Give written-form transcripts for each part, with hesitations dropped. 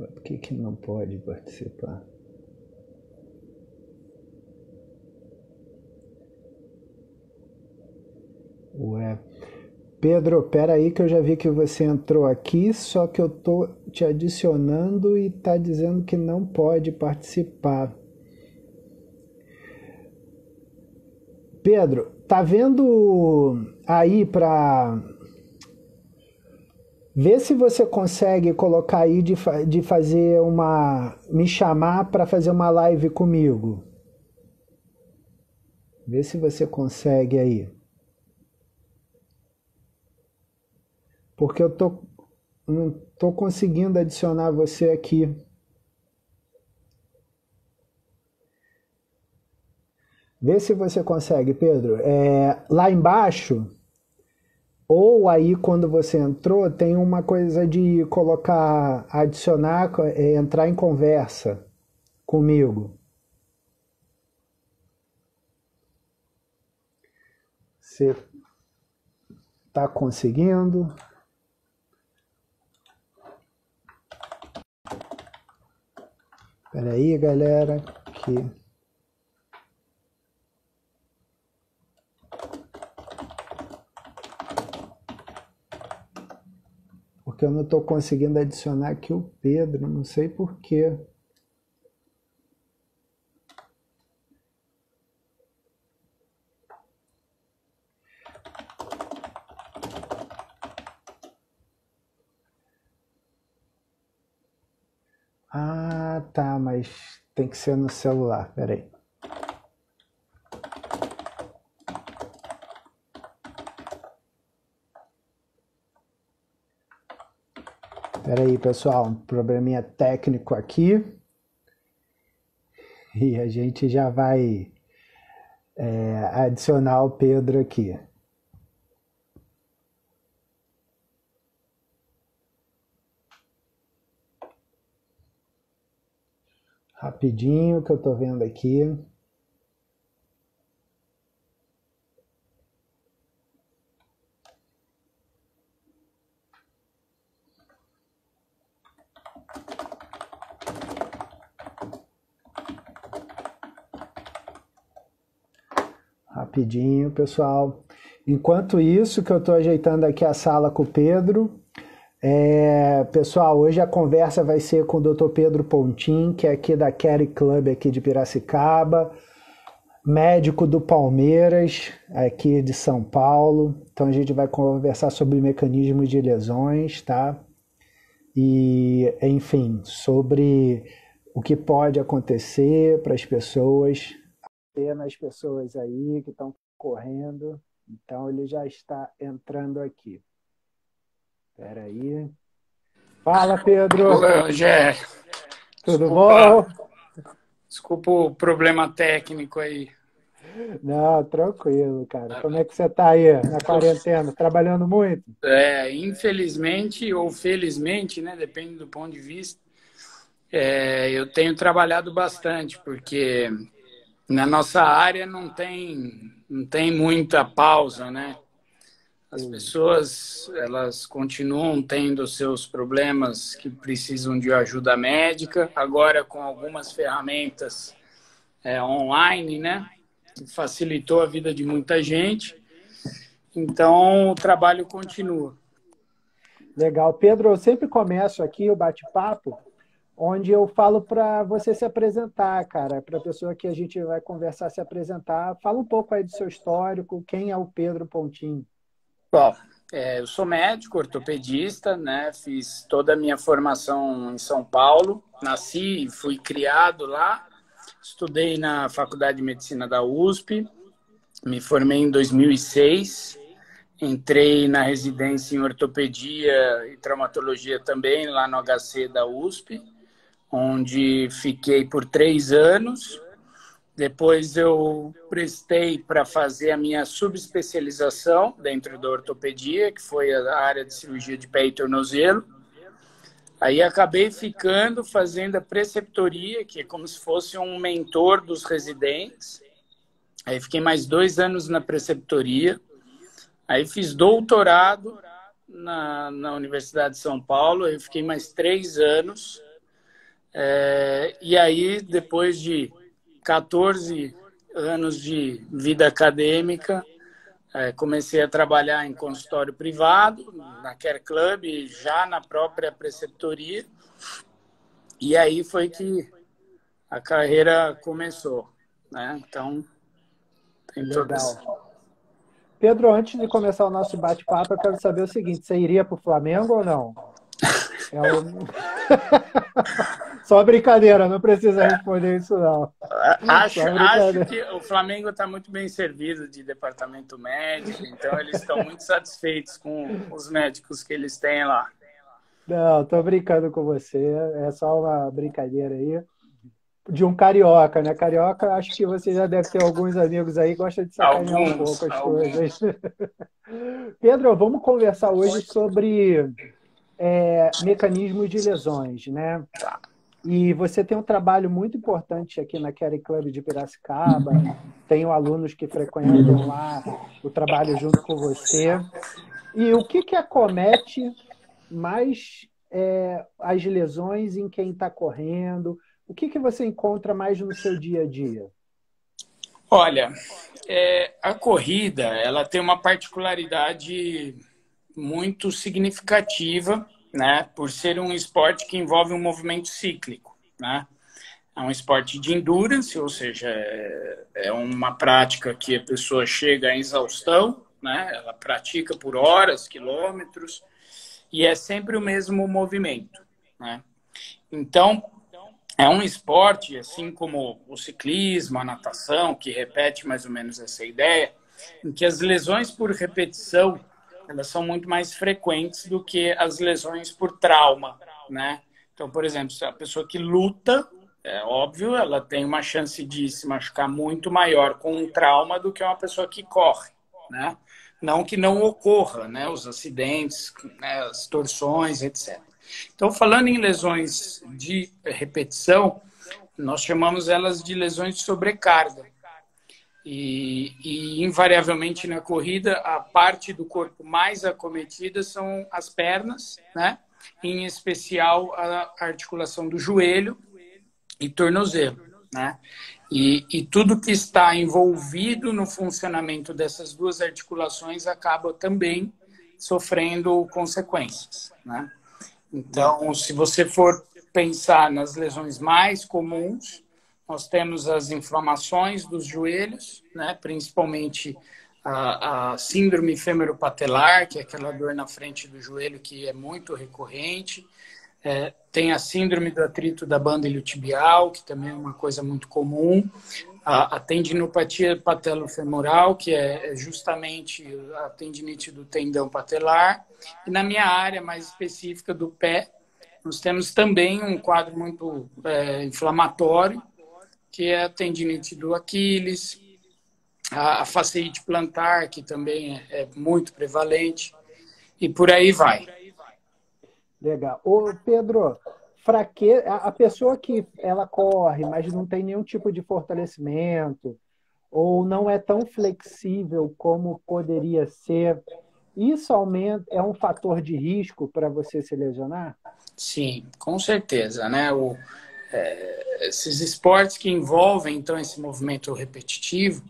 Por que que não pode participar? Ué. Pedro, pera aí que eu já vi que você entrou aqui, só que eu tô te adicionando e tá dizendo que não pode participar. Pedro, tá vendo aí pra ver se você consegue colocar aí de fazer uma, me chamar para fazer uma live comigo. Vê se você consegue aí. Porque eu não tô conseguindo adicionar você aqui. Vê se você consegue, Pedro. Lá embaixo, ou aí quando você entrou, tem uma coisa de colocar, adicionar, entrar em conversa comigo. Você tá conseguindo? Espera aí, galera, que porque eu não estou conseguindo adicionar aqui o Pedro, não sei por quê. Ah, tá, mas tem que ser no celular, peraí. Peraí, pessoal, um probleminha técnico aqui. E a gente já vai adicionar o Pedro aqui. Rapidinho que eu tô vendo aqui. Rapidinho, pessoal. Enquanto isso, que eu estou ajeitando aqui a sala com o Pedro. Pessoal, hoje a conversa vai ser com o Dr. Pedro Pontin, que é aqui da Care Club aqui de Piracicaba, médico do Palmeiras, aqui de São Paulo. Então a gente vai conversar sobre mecanismos de lesões, tá? E, enfim, sobre o que pode acontecer para as pessoas, apenas pessoas aí que estão correndo. Então ele já está entrando aqui. Espera aí. Fala, Pedro. Ô, Gé, Tudo desculpa, bom? desculpa o problema técnico aí. Não, tranquilo, cara. Como é que você tá aí na quarentena? Trabalhando muito? Infelizmente ou felizmente, né, depende do ponto de vista, eu tenho trabalhado bastante, porque na nossa área não tem muita pausa, né? As Sim. pessoas, elas continuam tendo seus problemas que precisam de ajuda médica, agora com algumas ferramentas online, né? Que facilitou a vida de muita gente. Então, o trabalho continua. Legal. Pedro, eu sempre começo aqui o bate-papo, onde eu falo para você se apresentar, cara, para a pessoa que a gente vai conversar se apresentar. Fala um pouco aí do seu histórico, quem é o Pedro Pontin? Bom, eu sou médico, ortopedista, né? Fiz toda a minha formação em São Paulo. Nasci e fui criado lá. Estudei na Faculdade de Medicina da USP. Me formei em 2006. Entrei na residência em ortopedia e traumatologia também, lá no HC da USP, onde fiquei por 3 anos. Depois eu prestei para fazer a minha subespecialização dentro da ortopedia, que foi a área de cirurgia de pé e tornozelo. Aí acabei ficando fazendo a preceptoria, que é como se fosse um mentor dos residentes. Aí fiquei mais 2 anos na preceptoria. Aí fiz doutorado na Universidade de São Paulo. Aí fiquei mais 3 anos. E aí, depois de 14 anos de vida acadêmica, comecei a trabalhar em consultório privado, na Care Club, já na própria preceptoria. E aí foi que a carreira começou, né? Então, tem todas. Legal. Pedro, antes de começar o nosso bate-papo, eu quero saber o seguinte: você iria para o Flamengo ou não? Só brincadeira, não precisa responder isso, não. Acho que o Flamengo está muito bem servido de departamento médico, então eles estão muito satisfeitos com os médicos que eles têm lá. Não, estou brincando com você, é só uma brincadeira aí. De um carioca, né? Carioca, acho que você já deve ter alguns amigos aí que gostam de sacanear um pouco as coisas. Pedro, vamos conversar hoje sobre mecanismos de lesões, né? E você tem um trabalho muito importante aqui na Care Club de Piracicaba. Tenho alunos que frequentam lá o trabalho junto com você. E o que acomete mais as lesões em quem está correndo? O que você encontra mais no seu dia a dia? Olha, a corrida ela tem uma particularidade muito significativa, né, por ser um esporte que envolve um movimento cíclico, né? É um esporte de endurance, ou seja, é uma prática que a pessoa chega à exaustão, né? Ela pratica por horas, quilômetros, e é sempre o mesmo movimento, né? Então, é um esporte, assim como o ciclismo, a natação, que repete mais ou menos essa ideia, em que as lesões por repetição elas são muito mais frequentes do que as lesões por trauma, né? Então, por exemplo, se a pessoa que luta, é óbvio, ela tem uma chance de se machucar muito maior com um trauma do que uma pessoa que corre, né? Não que não ocorra, né? Os acidentes, né? As torções, etc. Então, falando em lesões de repetição, nós chamamos elas de lesões de sobrecarga. E invariavelmente na corrida, a parte do corpo mais acometida são as pernas, né? Em especial a articulação do joelho e tornozelo, né? E tudo que está envolvido no funcionamento dessas duas articulações acaba também sofrendo consequências, né? Então, se você for pensar nas lesões mais comuns, nós temos as inflamações dos joelhos, né? Principalmente a síndrome femoropatelar, que é aquela dor na frente do joelho que é muito recorrente. Tem a síndrome do atrito da banda iliotibial, que também é uma coisa muito comum. A tendinopatia patelofemoral, que é justamente a tendinite do tendão patelar. E na minha área mais específica do pé, nós temos também um quadro muito inflamatório, que é a tendinite do Aquiles, a fasciite plantar, que também é muito prevalente, e por aí vai. Legal. Ô, Pedro, a pessoa que ela corre, mas não tem nenhum tipo de fortalecimento, ou não é tão flexível como poderia ser, isso é um fator de risco para você se lesionar? Sim, com certeza, né? Esses esportes que envolvem, então, esse movimento repetitivo,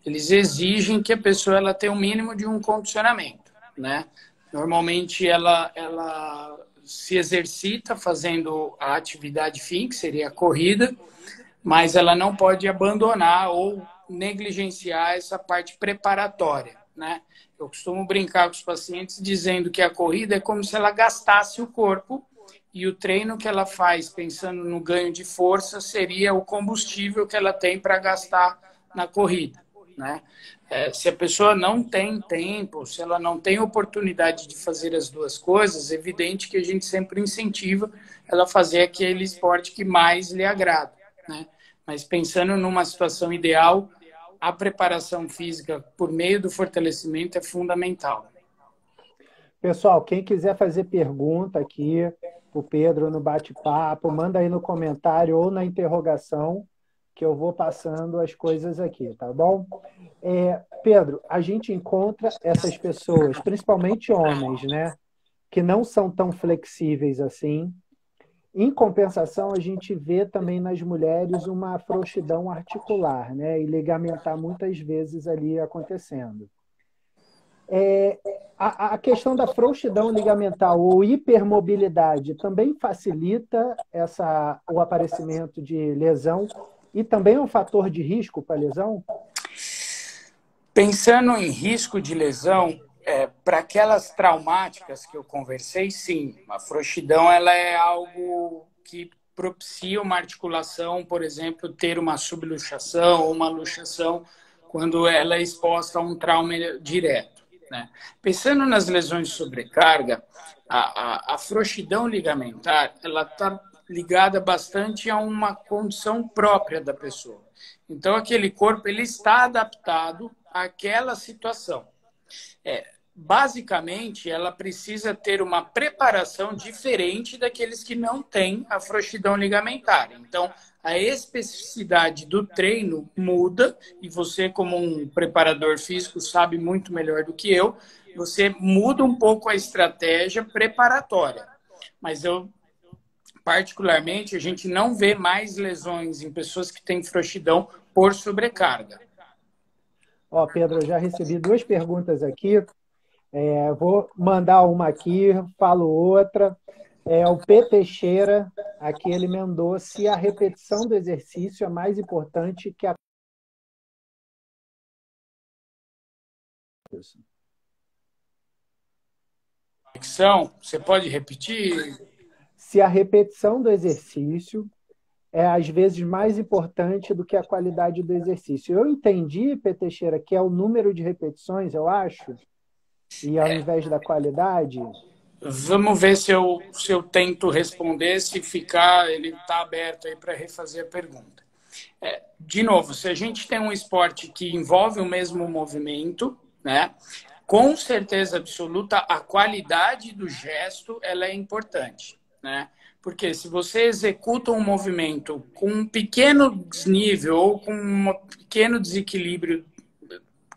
eles exigem que a pessoa ela tenha um mínimo de um condicionamento, né? Normalmente, ela se exercita fazendo a atividade fim, que seria a corrida, mas ela não pode abandonar ou negligenciar essa parte preparatória, né? Eu costumo brincar com os pacientes dizendo que a corrida é como se ela gastasse o corpo e o treino que ela faz pensando no ganho de força seria o combustível que ela tem para gastar na corrida, né? Se a pessoa não tem tempo, se ela não tem oportunidade de fazer as duas coisas, é evidente que a gente sempre incentiva ela a fazer aquele esporte que mais lhe agrada, né? Mas pensando numa situação ideal, a preparação física por meio do fortalecimento é fundamental. Pessoal, quem quiser fazer pergunta aqui para o Pedro no bate-papo, manda aí no comentário ou na interrogação, que eu vou passando as coisas aqui, tá bom? Pedro, a gente encontra essas pessoas, principalmente homens, né? Que não são tão flexíveis assim, Em compensação, a gente vê também nas mulheres uma frouxidão articular, né? E ligamentar muitas vezes ali acontecendo. A questão da frouxidão ligamentar ou hipermobilidade também facilita o aparecimento de lesão e também é um fator de risco para lesão? Pensando em risco de lesão, para aquelas traumáticas que eu conversei, sim, a frouxidão ela é algo que propicia uma articulação, por exemplo, ter uma subluxação ou uma luxação quando ela é exposta a um trauma direto, né? Pensando nas lesões de sobrecarga, a frouxidão ligamentar ela está ligada bastante a uma condição própria da pessoa. Então, aquele corpo ele está adaptado àquela situação. Basicamente, ela precisa ter uma preparação diferente daqueles que não têm a frouxidão ligamentar. Então, a especificidade do treino muda, e você, como um preparador físico, sabe muito melhor do que eu, você muda um pouco a estratégia preparatória. Mas particularmente, a gente não vê mais lesões em pessoas que têm frouxidão por sobrecarga. Ó, Pedro, eu já recebi 2 perguntas aqui. Vou mandar uma aqui, falo outra. O P. Teixeira, aqui ele emendou se a repetição do exercício é mais importante que a... Você pode repetir? Se a repetição do exercício é, às vezes, mais importante do que a qualidade do exercício. Eu entendi, P. Teixeira, que é o número de repetições, eu acho, e ao invés da qualidade. Vamos ver se eu tento responder, se ficar, ele está aberto aí para refazer a pergunta. De novo, se a gente tem um esporte que envolve o mesmo movimento, né, com certeza absoluta, a qualidade do gesto ela é importante, né? Porque se você executa um movimento com um pequeno desnível ou com um pequeno desequilíbrio,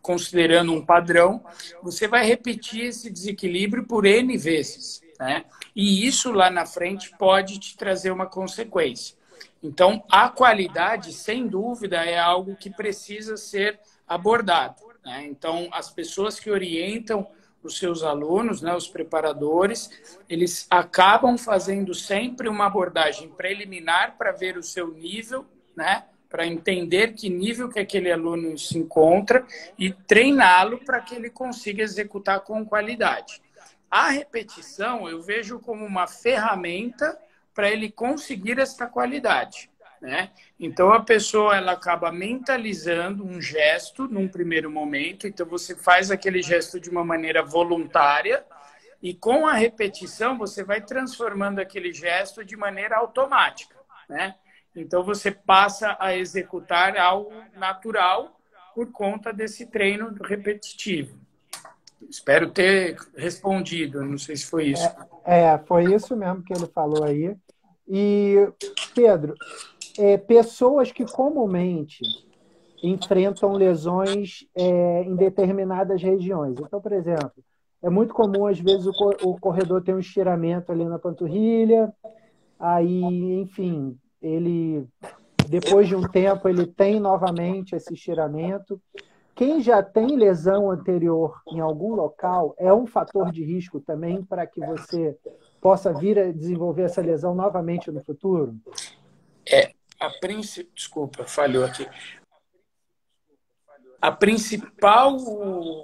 considerando um padrão, você vai repetir esse desequilíbrio por N vezes, né? E isso lá na frente pode te trazer uma consequência. Então, a qualidade, sem dúvida, é algo que precisa ser abordado, né? Então, as pessoas que orientam os seus alunos, né, os preparadores, eles acabam fazendo sempre uma abordagem preliminar para ver o seu nível, né, para entender que nível que aquele aluno se encontra e treiná-lo para que ele consiga executar com qualidade. A repetição eu vejo como uma ferramenta para ele conseguir essa qualidade, né? Então, a pessoa ela acaba mentalizando um gesto num primeiro momento, então você faz aquele gesto de uma maneira voluntária e com a repetição você vai transformando aquele gesto de maneira automática, né? Então, você passa a executar algo natural por conta desse treino repetitivo. Espero ter respondido, não sei se foi isso. Foi isso mesmo que ele falou aí. E, Pedro, pessoas que comumente enfrentam lesões em determinadas regiões. Então, por exemplo, é muito comum, às vezes, o corredor ter um estiramento ali na panturrilha, aí, enfim, ele, depois de um tempo, ele tem novamente esse estiramento. Quem já tem lesão anterior em algum local é um fator de risco também para que você possa vir a desenvolver essa lesão novamente no futuro? Desculpa, falhou aqui. A principal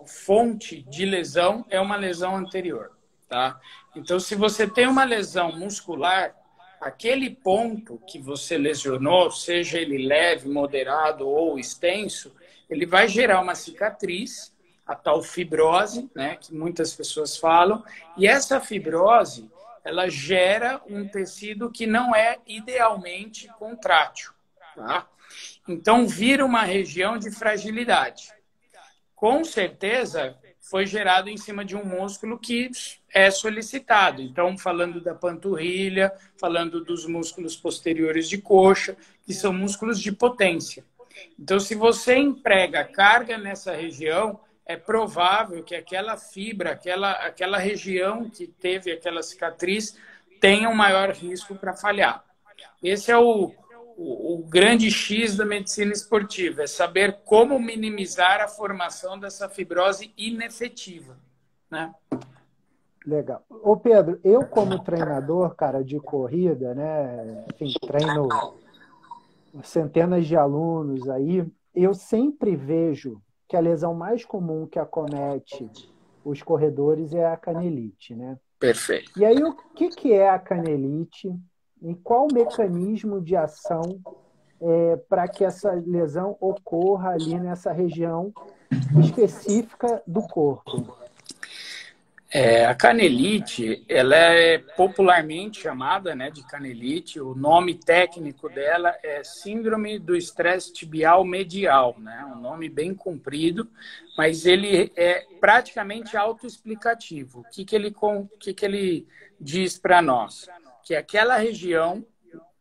fonte de lesão é uma lesão anterior, tá? Então, se você tem uma lesão muscular, aquele ponto que você lesionou, seja ele leve, moderado ou extenso, ele vai gerar uma cicatriz, a tal fibrose, né, que muitas pessoas falam, e essa fibrose, ela gera um tecido que não é idealmente contrátil, tá? Então, vira uma região de fragilidade. Com certeza, foi gerado em cima de um músculo que é solicitado. Então, falando da panturrilha, falando dos músculos posteriores de coxa, que são músculos de potência. Então, se você emprega carga nessa região, é provável que aquela fibra, aquela região que teve aquela cicatriz, tem um maior risco para falhar. Esse é o grande X da medicina esportiva, é saber como minimizar a formação dessa fibrose inefetiva, né? Legal. Ô Pedro, eu como treinador, cara, de corrida, né? Enfim, treino centenas de alunos aí, eu sempre vejo que a lesão mais comum que acomete os corredores é a canelite, né? Perfeito. E aí, o que que é a canelite e qual o mecanismo de ação para que essa lesão ocorra ali nessa região específica do corpo? A canelite, ela é popularmente chamada, né, de canelite. O nome técnico dela é síndrome do estresse tibial medial, né? Um nome bem comprido, mas ele é praticamente autoexplicativo. O que que ele diz para nós? Que aquela região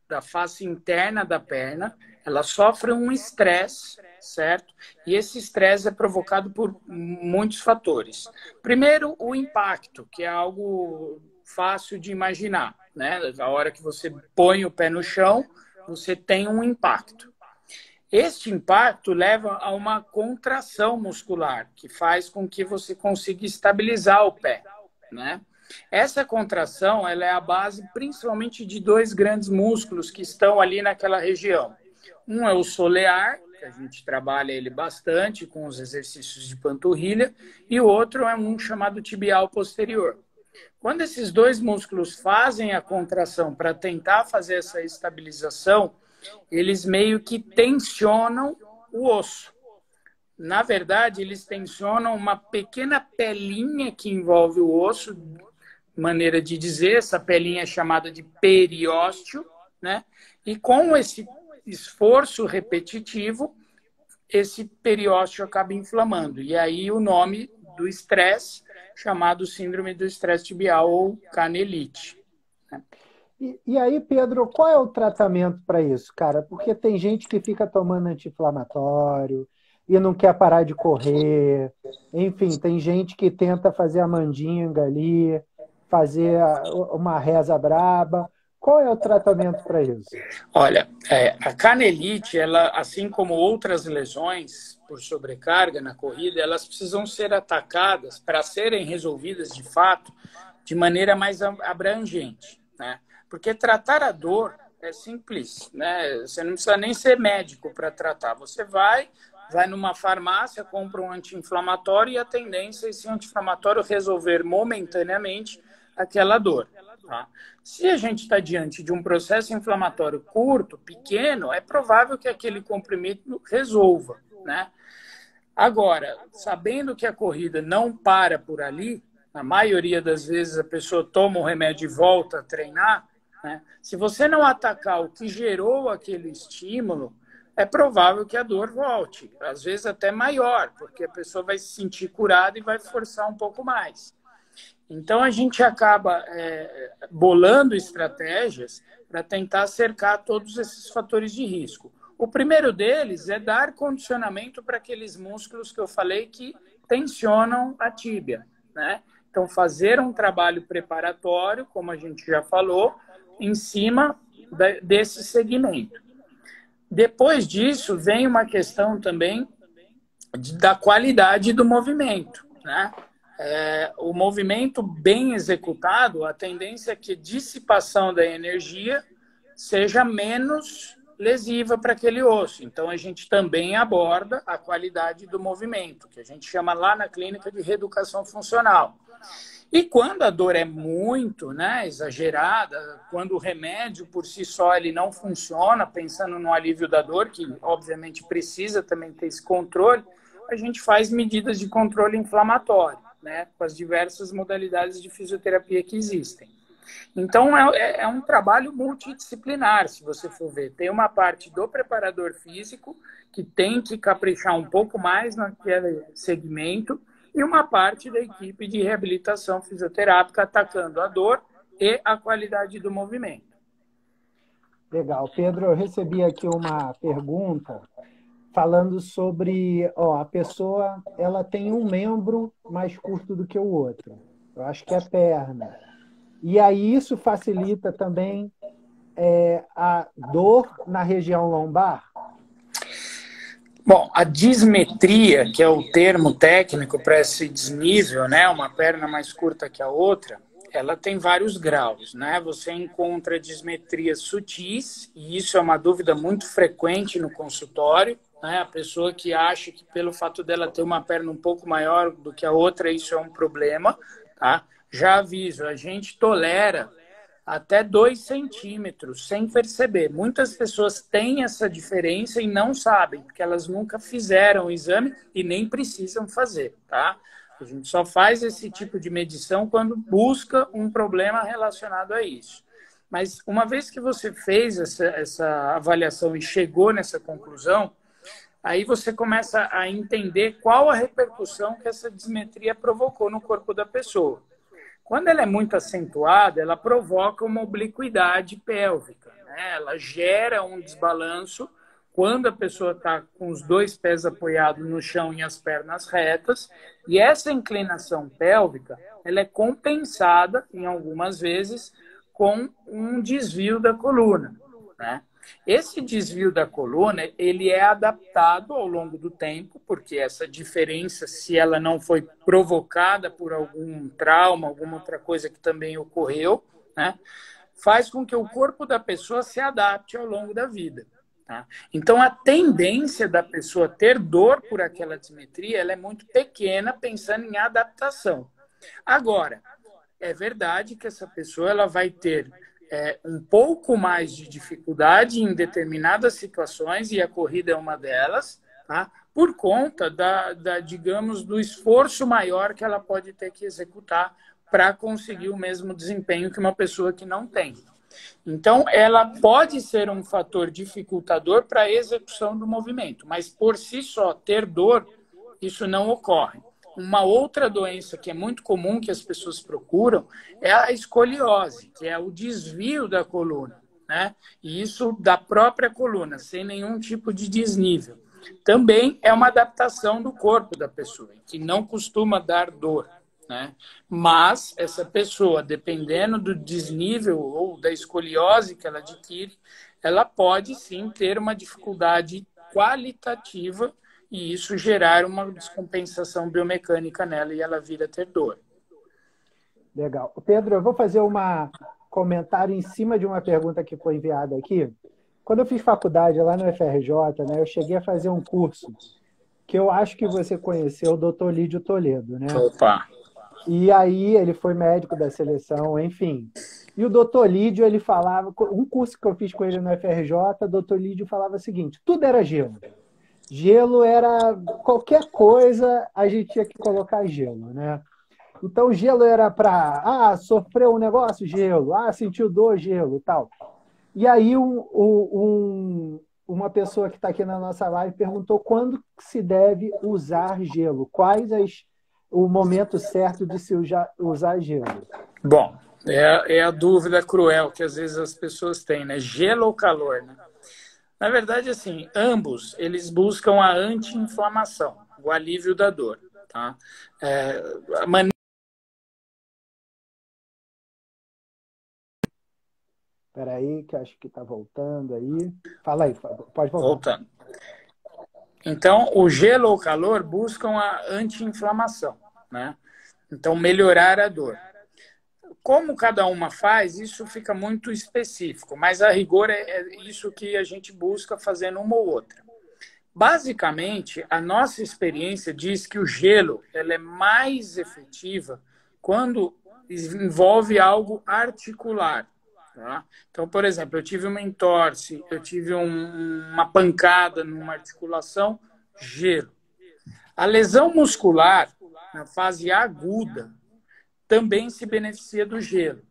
da face interna da perna, ela sofre um estresse, certo? E esse estresse é provocado por muitos fatores. Primeiro, o impacto, que é algo fácil de imaginar, né? A hora que você põe o pé no chão, você tem um impacto. Este impacto leva a uma contração muscular, que faz com que você consiga estabilizar o pé, né? Essa contração, ela é a base principalmente de dois grandes músculos que estão ali naquela região. Um é o solear, que a gente trabalha ele bastante com os exercícios de panturrilha, e o outro é um chamado tibial posterior. Quando esses dois músculos fazem a contração para tentar fazer essa estabilização, eles meio que tensionam o osso. Na verdade, eles tensionam uma pequena pelinha que envolve o osso, maneira de dizer, essa pelinha é chamada de periósteo, né? E com esse esforço repetitivo, esse periósteo acaba inflamando. E aí o nome do estresse, chamado síndrome do estresse tibial ou canelite. E aí, Pedro, qual é o tratamento para isso, cara? Porque tem gente que fica tomando anti-inflamatório e não quer parar de correr. Enfim, tem gente que tenta fazer a mandinga ali, fazer uma reza braba. Qual é o tratamento para isso? Olha, a canelite, ela, assim como outras lesões por sobrecarga na corrida, elas precisam ser atacadas para serem resolvidas de fato de maneira mais abrangente, né? Porque tratar a dor é simples, né? Você não precisa nem ser médico para tratar. Você vai numa farmácia, compra um anti-inflamatório e a tendência é esse anti-inflamatório resolver momentaneamente aquela dor. Tá? Se a gente está diante de um processo inflamatório curto, pequeno, é provável que aquele comprimido resolva, né? Agora, sabendo que a corrida não para por ali, na maioria das vezes a pessoa toma o remédio e volta a treinar, né? Se você não atacar o que gerou aquele estímulo, é provável que a dor volte, às vezes até maior, porque a pessoa vai se sentir curada e vai forçar um pouco mais. Então, a gente acaba bolando estratégias para tentar cercar todos esses fatores de risco. O primeiro deles é dar condicionamento para aqueles músculos que eu falei que tensionam a tíbia, né? Então, fazer um trabalho preparatório, como a gente já falou, em cima desse segmento. Depois disso, vem uma questão também da qualidade do movimento, né? O movimento bem executado, a tendência é que a dissipação da energia seja menos lesiva para aquele osso. Então, a gente também aborda a qualidade do movimento, que a gente chama lá na clínica de reeducação funcional. E quando a dor é muito, né, exagerada, quando o remédio por si só ele não funciona, pensando no alívio da dor, que obviamente precisa também ter esse controle, a gente faz medidas de controle inflamatório, né, com as diversas modalidades de fisioterapia que existem. Então, é um trabalho multidisciplinar, se você for ver. Tem uma parte do preparador físico, que tem que caprichar um pouco mais naquele segmento, e uma parte da equipe de reabilitação fisioterápica atacando a dor e a qualidade do movimento. Legal. Pedro, eu recebi aqui uma pergunta falando sobre, a pessoa ela tem um membro mais curto do que o outro. Eu acho que é a perna. E aí isso facilita também a dor na região lombar? Bom, a dismetria, que é o termo técnico para esse desnível, né, uma perna mais curta que a outra, ela tem vários graus, né? Você encontra dismetrias sutis, e isso é uma dúvida muito frequente no consultório, né? A pessoa que acha que pelo fato dela ter uma perna um pouco maior do que a outra, isso é um problema, tá? Já aviso, a gente tolera até 2 centímetros, sem perceber. Muitas pessoas têm essa diferença e não sabem, porque elas nunca fizeram o exame e nem precisam fazer, tá? A gente só faz esse tipo de medição quando busca um problema relacionado a isso. Mas uma vez que você fez essa avaliação e chegou nessa conclusão, aí você começa a entender qual a repercussão que essa dismetria provocou no corpo da pessoa. Quando ela é muito acentuada, ela provoca uma obliquidade pélvica, né? Ela gera um desbalanço quando a pessoa está com os 2 pés apoiados no chão e as pernas retas, e essa inclinação pélvica ela é compensada, em algumas vezes, com um desvio da coluna, né? Esse desvio da coluna, ele é adaptado ao longo do tempo, porque essa diferença, se ela não foi provocada por algum trauma, alguma outra coisa que também ocorreu, né, faz com que o corpo da pessoa se adapte ao longo da vida. Tá? Então, a tendência da pessoa ter dor por aquela dismetria, ela é muito pequena, pensando em adaptação. Agora, é verdade que essa pessoa ela vai ter um pouco mais de dificuldade em determinadas situações, e a corrida é uma delas, tá? Por conta digamos, do esforço maior que ela pode ter que executar para conseguir o mesmo desempenho que uma pessoa que não tem. Então, ela pode ser um fator dificultador para a execução do movimento, mas por si só ter dor, isso não ocorre. Uma outra doença que é muito comum que as pessoas procuram é a escoliose, que é o desvio da coluna, né? E isso da própria coluna, sem nenhum tipo de desnível. Também é uma adaptação do corpo da pessoa, que não costuma dar dor, né? Mas essa pessoa, dependendo do desnível ou da escoliose que ela adquire, ela pode sim ter uma dificuldade qualitativa e isso gerar uma descompensação biomecânica nela e ela vir a ter dor. Legal. Pedro, eu vou fazer um comentário em cima de uma pergunta que foi enviada aqui. Quando eu fiz faculdade lá no FRJ, né, eu cheguei a fazer um curso que eu acho que você conheceu, o Dr. Lídio Toledo, né? Opa! E aí ele foi médico da seleção, enfim. E o Dr. Lídio, ele falava, um curso que eu fiz com ele no FRJ, o Dr. Lídio falava o seguinte, tudo era gelo. Gelo era qualquer coisa, a gente tinha que colocar gelo, né? Então, gelo era para, sofreu um negócio, gelo. Sentiu dor, gelo e tal. E aí, uma pessoa que está aqui na nossa live perguntou quando se deve usar gelo. O momento certo de se usar gelo? Bom, é a dúvida cruel que às vezes as pessoas têm, né? Gelo ou calor, né? Na verdade, assim, ambos, eles buscam a anti-inflamação, o alívio da dor, tá? A maneira... Espera aí, que acho que está voltando aí. Fala aí, pode voltar. Voltando. Então, o gelo ou o calor buscam a anti-inflamação, né? Então, melhorar a dor. Como cada uma faz, isso fica muito específico, mas a rigor é isso que a gente busca fazendo uma ou outra. Basicamente, a nossa experiência diz que o gelo ela é mais efetiva quando envolve algo articular. Tá? Então, por exemplo, eu tive uma entorse, eu tive uma pancada numa articulação, gelo. A lesão muscular, na fase aguda, também se beneficia do gelo.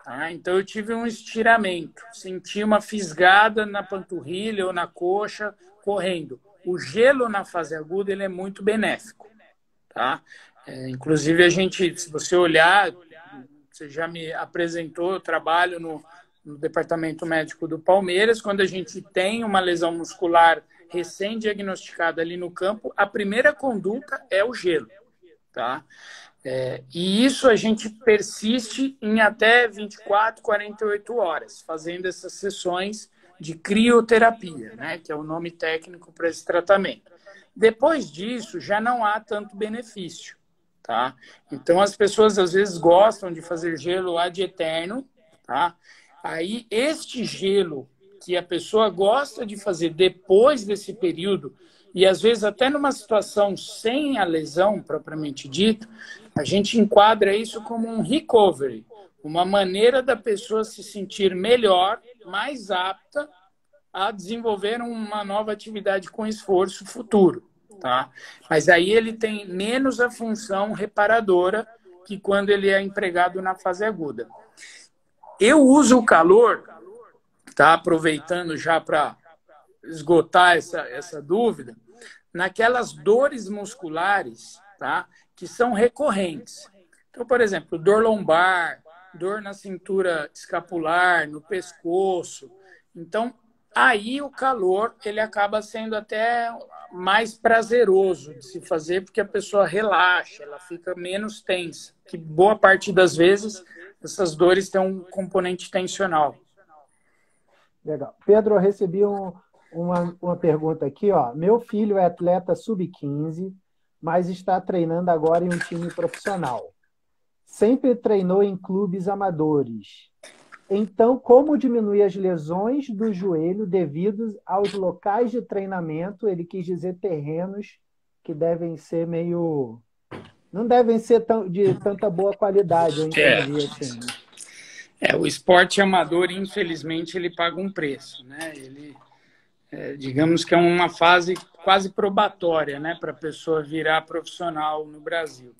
Tá? Então, eu tive um estiramento, senti uma fisgada na panturrilha ou na coxa correndo. O gelo na fase aguda ele é muito benéfico. Tá? Inclusive, a gente, se você olhar, você já me apresentou, eu trabalho no departamento médico do Palmeiras, quando a gente tem uma lesão muscular recém-diagnosticada ali no campo, a primeira conduta é o gelo. Tá? E isso a gente persiste em até 24, 48 horas, fazendo essas sessões de crioterapia, né, que é o nome técnico para esse tratamento. Depois disso, já não há tanto benefício, tá? Então, as pessoas às vezes gostam de fazer gelo ad eterno, tá? Aí, este gelo que a pessoa gosta de fazer depois desse período, e às vezes até numa situação sem a lesão propriamente dito, a gente enquadra isso como um recovery, uma maneira da pessoa se sentir melhor, mais apta a desenvolver uma nova atividade com esforço futuro, tá? Mas aí ele tem menos a função reparadora que quando ele é empregado na fase aguda. Eu uso o calor, tá? Aproveitando já para esgotar essa dúvida, naquelas dores musculares, tá? Que são recorrentes. Então, por exemplo, dor lombar, dor na cintura escapular, no pescoço. Então, aí o calor ele acaba sendo até mais prazeroso de se fazer, porque a pessoa relaxa, ela fica menos tensa. Que boa parte das vezes essas dores têm um componente tensional. Legal. Pedro, eu recebi uma pergunta aqui, ó. Meu filho é atleta sub-15, mas está treinando agora em um time profissional. Sempre treinou em clubes amadores. Então, como diminuir as lesões do joelho devido aos locais de treinamento? Ele quis dizer terrenos que devem ser meio... Não devem ser de tanta boa qualidade, eu entendi assim. O esporte amador, infelizmente, ele paga um preço, né? Ele, digamos que é uma fase quase probatória, né, para a pessoa virar profissional no Brasil.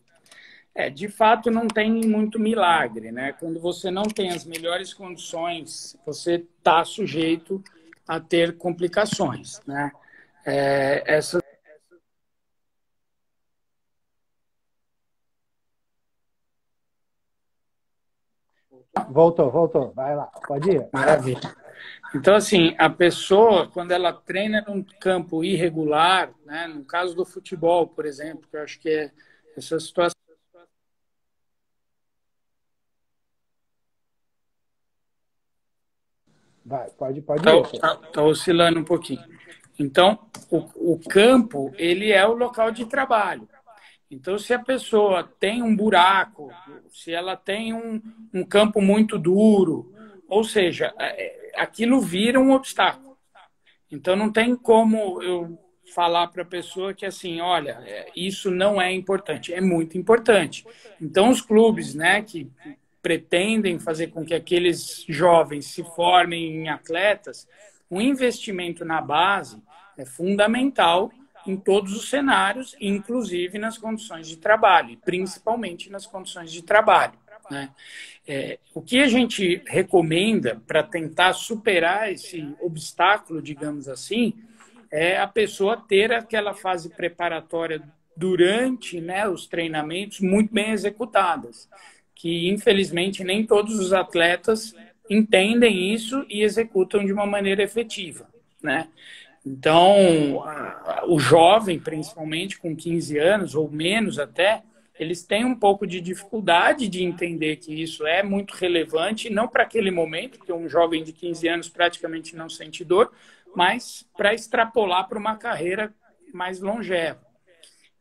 De fato, não tem muito milagre, né? Quando você não tem as melhores condições, você está sujeito a ter complicações, né? Voltou. Vai lá, pode ir. Maravilha. Então, assim, a pessoa, quando ela treina num campo irregular, né, no caso do futebol, por exemplo, que eu acho que é essa situação. Vai, pode ir. Tá oscilando um pouquinho. Então, o campo, ele é o local de trabalho. Então, se a pessoa tem um buraco, se ela tem um campo muito duro, ou seja, aquilo vira um obstáculo. Então, não tem como eu falar para a pessoa que, assim, olha, isso não é importante. É muito importante. Então, os clubes, né, que pretendem fazer com que aqueles jovens se formem em atletas, o investimento na base é fundamental em todos os cenários, inclusive nas condições de trabalho, principalmente nas condições de trabalho, né? O que a gente recomenda para tentar superar esse obstáculo, digamos assim, é a pessoa ter aquela fase preparatória durante, né, os treinamentos muito bem executadas, que infelizmente nem todos os atletas entendem isso e executam de uma maneira efetiva, né? Então, o jovem, principalmente com 15 anos ou menos até, eles têm um pouco de dificuldade de entender que isso é muito relevante, não para aquele momento, porque um jovem de 15 anos praticamente não sente dor, mas para extrapolar para uma carreira mais longeva.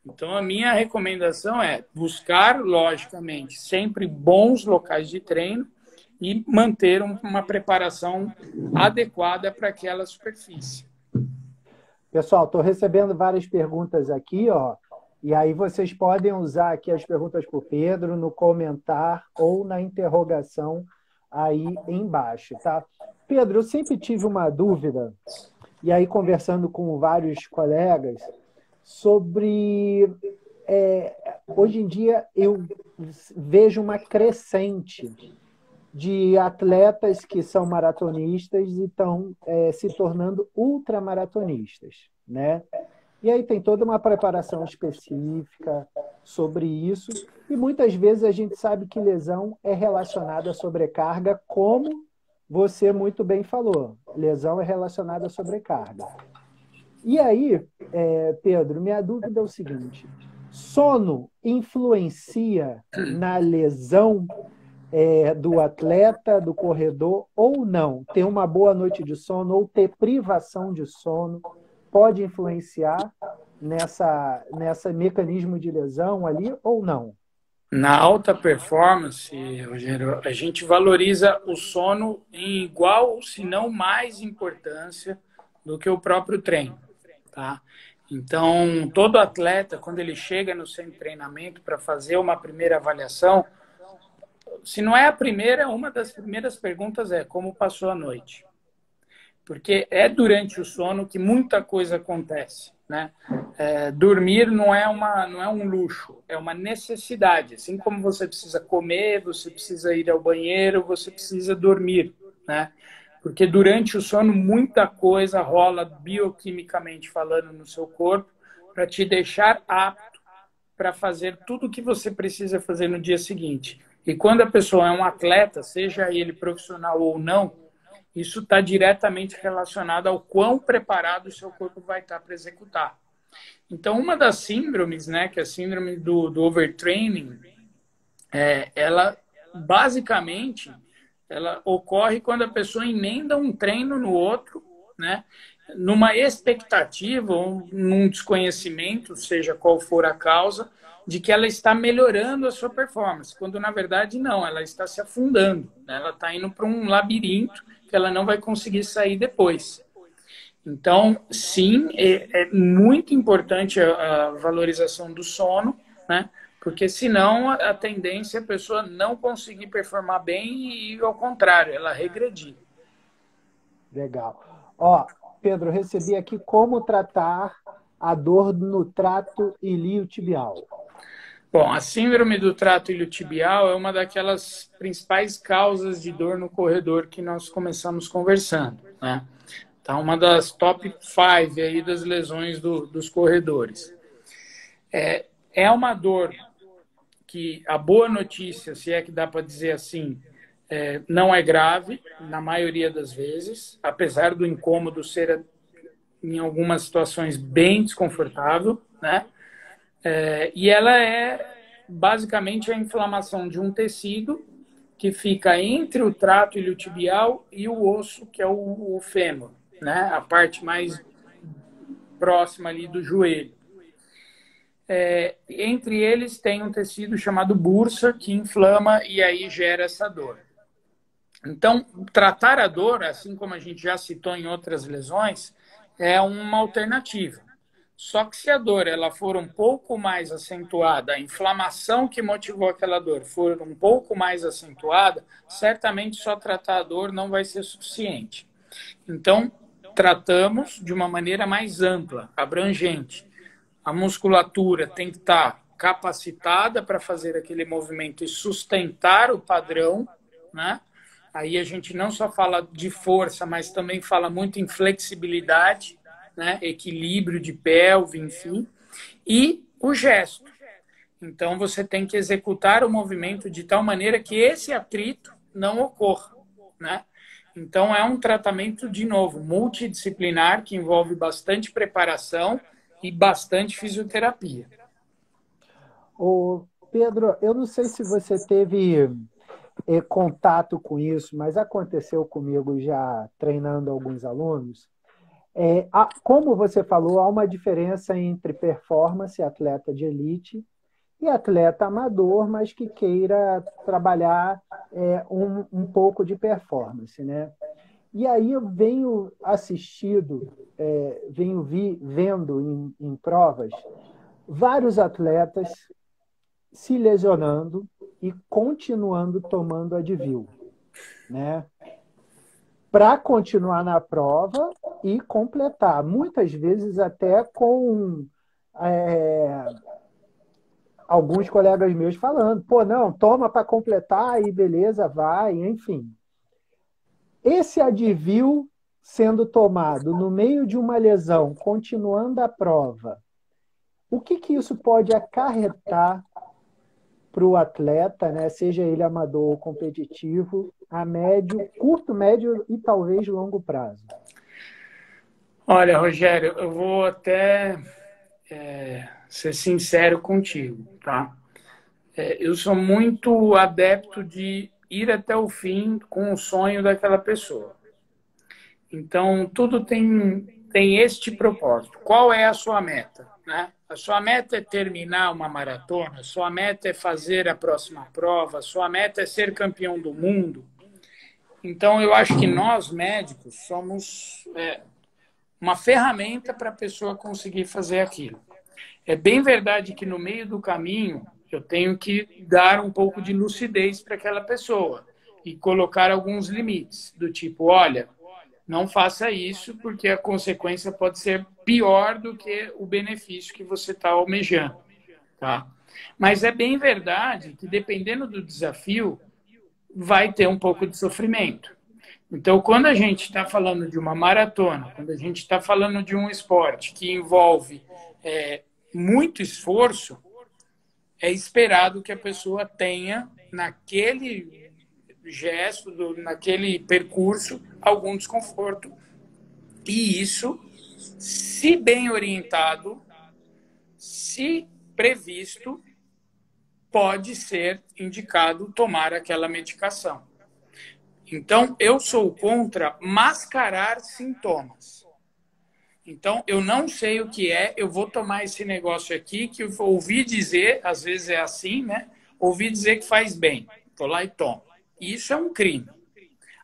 Então, a minha recomendação é buscar, logicamente, sempre bons locais de treino e manter uma preparação adequada para aquela superfície. Pessoal, estou recebendo várias perguntas aqui, ó, e aí vocês podem usar aqui as perguntas para o Pedro no comentar ou na interrogação aí embaixo, tá? Pedro, eu sempre tive uma dúvida, e aí conversando com vários colegas, sobre... hoje em dia eu vejo uma crescente de atletas que são maratonistas e estão se tornando ultramaratonistas, né? E aí tem toda uma preparação específica sobre isso, e muitas vezes a gente sabe que lesão é relacionada à sobrecarga, como você muito bem falou, lesão é relacionada à sobrecarga. E aí, Pedro, minha dúvida é o seguinte, Sono influencia na lesão do atleta, do corredor, ou não? Ter uma boa noite de sono ou ter privação de sono pode influenciar nessa mecanismo de lesão ali ou não? Na alta performance, Rogério, a gente valoriza o sono em igual, se não mais importância do que o próprio treino, tá? Então, todo atleta, quando ele chega no centro de treinamento para fazer uma primeira avaliação, se não é a primeira, uma das primeiras perguntas é como passou a noite. Porque é durante o sono que muita coisa acontece, né? Dormir não é um luxo, é uma necessidade. Assim como você precisa comer, você precisa ir ao banheiro, você precisa dormir, né? Porque durante o sono muita coisa rola bioquimicamente falando no seu corpo para te deixar apto para fazer tudo o que você precisa fazer no dia seguinte. E quando a pessoa é um atleta, seja ele profissional ou não, isso está diretamente relacionado ao quão preparado o seu corpo vai estar para executar. Então, uma das síndromes, né, que é a síndrome do overtraining, ela basicamente ela ocorre quando a pessoa emenda um treino no outro, né, numa expectativa ou num desconhecimento, seja qual for a causa, de que ela está melhorando a sua performance, quando na verdade não, ela está se afundando, né? Ela está indo para um labirinto que ela não vai conseguir sair depois. Então, sim, é muito importante a valorização do sono, né? Porque senão a tendência é a pessoa não conseguir performar bem e, ao contrário, ela regredir. Legal. Ó, Pedro, recebi aqui como tratar a dor no trato iliotibial. Bom, a síndrome do trato iliotibial é uma daquelas principais causas de dor no corredor que nós começamos conversando, né? Tá uma das top 5 aí das lesões dos corredores. É uma dor que a boa notícia, se é que dá para dizer assim, não é grave na maioria das vezes, apesar do incômodo ser em algumas situações bem desconfortável, né? E ela é basicamente a inflamação de um tecido que fica entre o trato iliotibial e o osso, que é o fêmur, né? A parte mais próxima ali do joelho. Entre eles tem um tecido chamado bursa que inflama e aí gera essa dor. Então, tratar a dor, assim como a gente já citou em outras lesões, é uma alternativa. Só que se a dor ela for um pouco mais acentuada, a inflamação que motivou aquela dor for um pouco mais acentuada, certamente só tratar a dor não vai ser suficiente. Então, tratamos de uma maneira mais ampla, abrangente. A musculatura tem que estar capacitada para fazer aquele movimento e sustentar o padrão, né? Aí a gente não só fala de força, mas também fala muito em flexibilidade, né? Equilíbrio de pelve, enfim. E o gesto. Então você tem que executar o movimento de tal maneira que esse atrito não ocorra, né? Então é um tratamento, de novo, multidisciplinar, que envolve bastante preparação e bastante fisioterapia. Ô, Pedro, eu não sei se você teve contato com isso, mas aconteceu comigo já treinando alguns alunos. Como você falou, há uma diferença entre performance, atleta de elite, e atleta amador, mas que queira trabalhar um pouco de performance, né? E aí eu venho vendo em provas vários atletas se lesionando e continuando tomando Advil, né? Para continuar na prova e completar. Muitas vezes até com alguns colegas meus falando, pô, não, toma para completar e beleza, vai, enfim. Esse Advil sendo tomado no meio de uma lesão, continuando a prova, o que isso pode acarretar para o atleta, né, seja ele amador ou competitivo, a médio, curto, médio e talvez longo prazo? Olha, Rogério, eu vou até ser sincero contigo, tá? Eu sou muito adepto de ir até o fim com o sonho daquela pessoa. Então, tudo tem este propósito. Qual é a sua meta? Né? A sua meta é terminar uma maratona? A sua meta é fazer a próxima prova? A sua meta é ser campeão do mundo? Então, eu acho que nós, médicos, somos uma ferramenta para a pessoa conseguir fazer aquilo. É bem verdade que no meio do caminho eu tenho que dar um pouco de lucidez para aquela pessoa e colocar alguns limites, do tipo, olha, não faça isso porque a consequência pode ser pior do que o benefício que você está almejando. Tá? Mas é bem verdade que, dependendo do desafio, vai ter um pouco de sofrimento. Então, quando a gente está falando de uma maratona, quando a gente está falando de um esporte que envolve muito esforço, é esperado que a pessoa tenha, naquele gesto, naquele percurso, algum desconforto. E isso, se bem orientado, se previsto, pode ser indicado tomar aquela medicação. Então, eu sou contra mascarar sintomas. Então, eu não sei o que é, eu vou tomar esse negócio aqui, que eu ouvi dizer, às vezes é assim, né? Ouvi dizer que faz bem. Estou lá e tomo. Isso é um crime.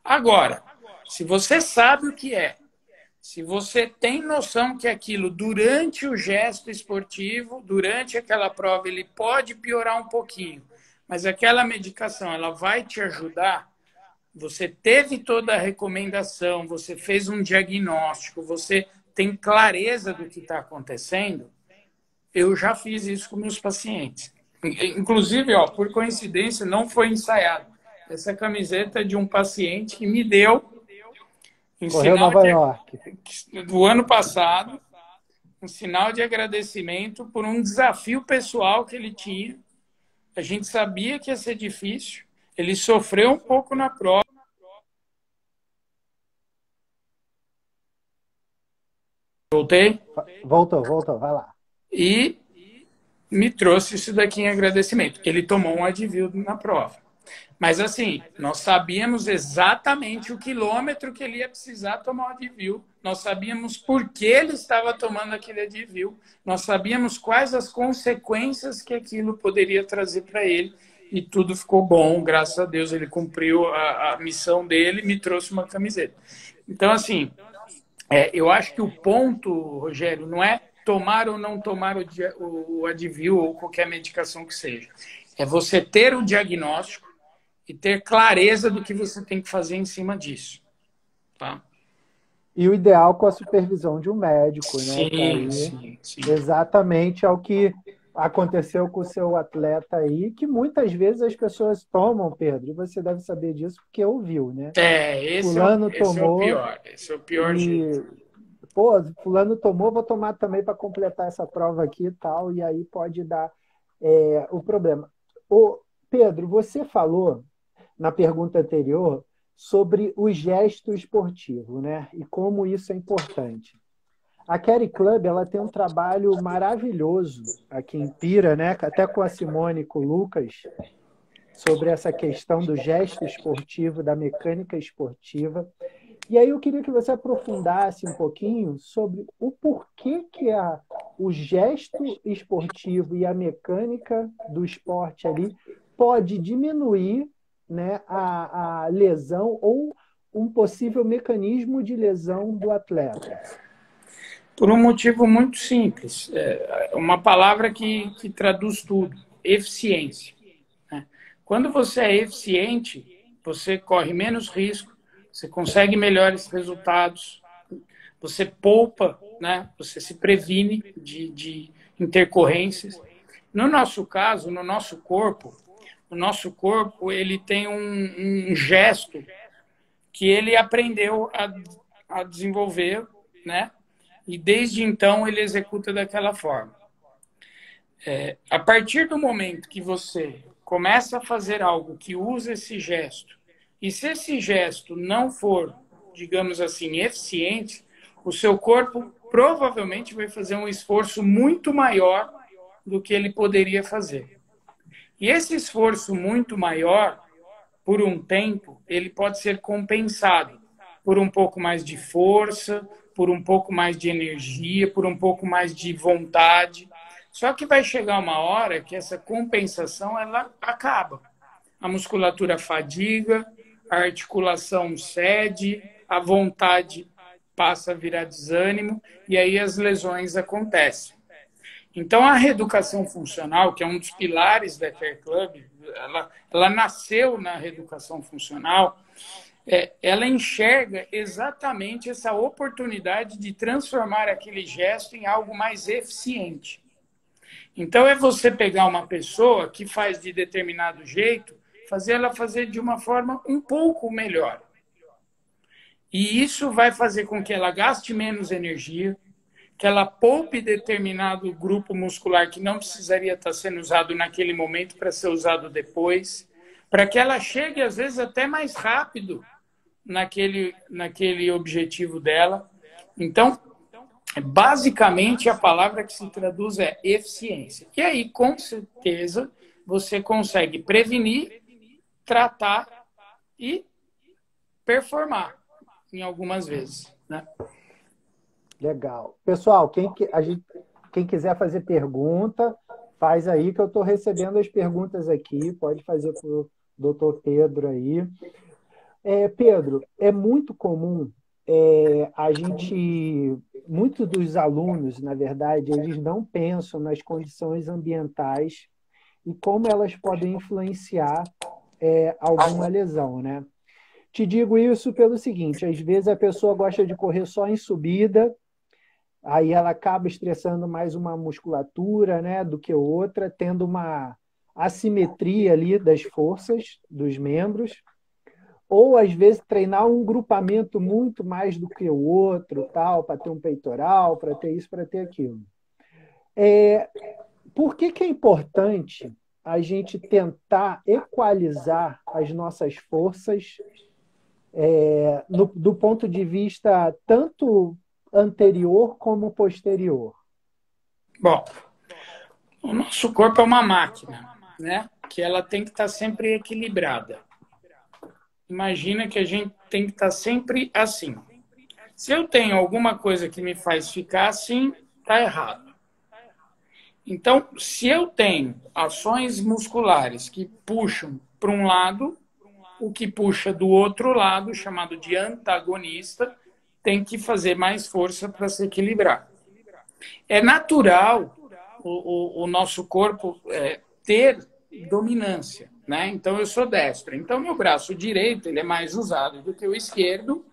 Agora, se você sabe o que é, se você tem noção que aquilo, durante o gesto esportivo, durante aquela prova, ele pode piorar um pouquinho, mas aquela medicação, ela vai te ajudar, você teve toda a recomendação, você fez um diagnóstico, você tem clareza do que está acontecendo, eu já fiz isso com meus pacientes. Inclusive, ó, por coincidência, não foi ensaiado. Essa camiseta é de um paciente que me deu em Correu sinal Nova York. do ano passado, um sinal de agradecimento por um desafio pessoal que ele tinha. A gente sabia que ia ser difícil, ele sofreu um pouco na prova. Voltei? Voltou, vai lá. E me trouxe isso daqui em agradecimento. Ele tomou um Advil na prova. Mas assim, nós sabíamos exatamente o quilômetro que ele ia precisar tomar o Advil. Nós sabíamos por que ele estava tomando aquele Advil. Nós sabíamos quais as consequências que aquilo poderia trazer para ele. E tudo ficou bom, graças a Deus. Ele cumpriu a missão dele e me trouxe uma camiseta. Então, assim, eu acho que o ponto, Rogério, não é tomar ou não tomar o Advil ou qualquer medicação que seja. É você ter o diagnóstico e ter clareza do que você tem que fazer em cima disso. Tá? E o ideal com a supervisão de um médico, né? Sim. Exatamente é o que aconteceu com o seu atleta aí, que muitas vezes as pessoas tomam, Pedro, e você deve saber disso porque ouviu, né? Fulano tomou, esse é o pior jeito. Pô, fulano tomou, vou tomar também para completar essa prova aqui e tal, e aí pode dar o problema. Ô, Pedro, você falou na pergunta anterior sobre o gesto esportivo, né? E como isso é importante. A Carry Club, ela tem um trabalho maravilhoso aqui em Pira, né? Até com a Simone e com o Lucas, sobre essa questão do gesto esportivo, da mecânica esportiva. E aí eu queria que você aprofundasse um pouquinho sobre o porquê que o gesto esportivo e a mecânica do esporte ali pode diminuir, né, a lesão ou um possível mecanismo de lesão do atleta. Por um motivo muito simples. Uma palavra que traduz tudo. Eficiência. Né? Quando você é eficiente, você corre menos risco, você consegue melhores resultados, você poupa, né? Você se previne de intercorrências. No nosso caso, no nosso corpo, ele tem um gesto que ele aprendeu a desenvolver, né? E desde então ele executa daquela forma. A partir do momento que você começa a fazer algo que usa esse gesto, e se esse gesto não for, digamos assim, eficiente, o seu corpo provavelmente vai fazer um esforço muito maior do que ele poderia fazer. E esse esforço muito maior, por um tempo, ele pode ser compensado por um pouco mais de força, por um pouco mais de energia, por um pouco mais de vontade. Só que vai chegar uma hora que essa compensação ela acaba. A musculatura fadiga, a articulação cede, a vontade passa a virar desânimo e aí as lesões acontecem. Então, a reeducação funcional, que é um dos pilares da Care Club, ela nasceu na reeducação funcional, ela enxerga exatamente essa oportunidade de transformar aquele gesto em algo mais eficiente. Então, é você pegar uma pessoa que faz de determinado jeito, fazer ela fazer de uma forma um pouco melhor. E isso vai fazer com que ela gaste menos energia, que ela poupe determinado grupo muscular que não precisaria estar sendo usado naquele momento para ser usado depois, para que ela chegue, às vezes, até mais rápido naquele objetivo dela. Então, basicamente, a palavra que se traduz é eficiência. E aí, com certeza, você consegue prevenir, tratar e performar em algumas vezes, né? Legal. Pessoal, quem quiser fazer pergunta, faz aí que eu estou recebendo as perguntas aqui. Pode fazer para o doutor Pedro aí. Pedro, é muito comum muitos dos alunos, na verdade, eles não pensam nas condições ambientais e como elas podem influenciar alguma lesão, né? Te digo isso pelo seguinte, às vezes a pessoa gosta de correr só em subida, aí ela acaba estressando mais uma musculatura, né, do que outra, tendo uma assimetria ali das forças dos membros, ou às vezes treinar um grupamento muito mais do que o outro, tal, para ter um peitoral, para ter isso, para ter aquilo. Por que é importante a gente tentar equalizar as nossas forças do ponto de vista tanto anterior como posterior? Bom, o nosso corpo é uma máquina, né? Que ela tem que estar sempre equilibrada. Imagina que a gente tem que estar sempre assim. Se eu tenho alguma coisa que me faz ficar assim, está errado. Então, se eu tenho ações musculares que puxam para um lado, o que puxa do outro lado, chamado de antagonista, tem que fazer mais força para se equilibrar. É natural o nosso corpo ter dominância, né? Então, eu sou destro. Então, meu braço direito ele é mais usado do que o esquerdo,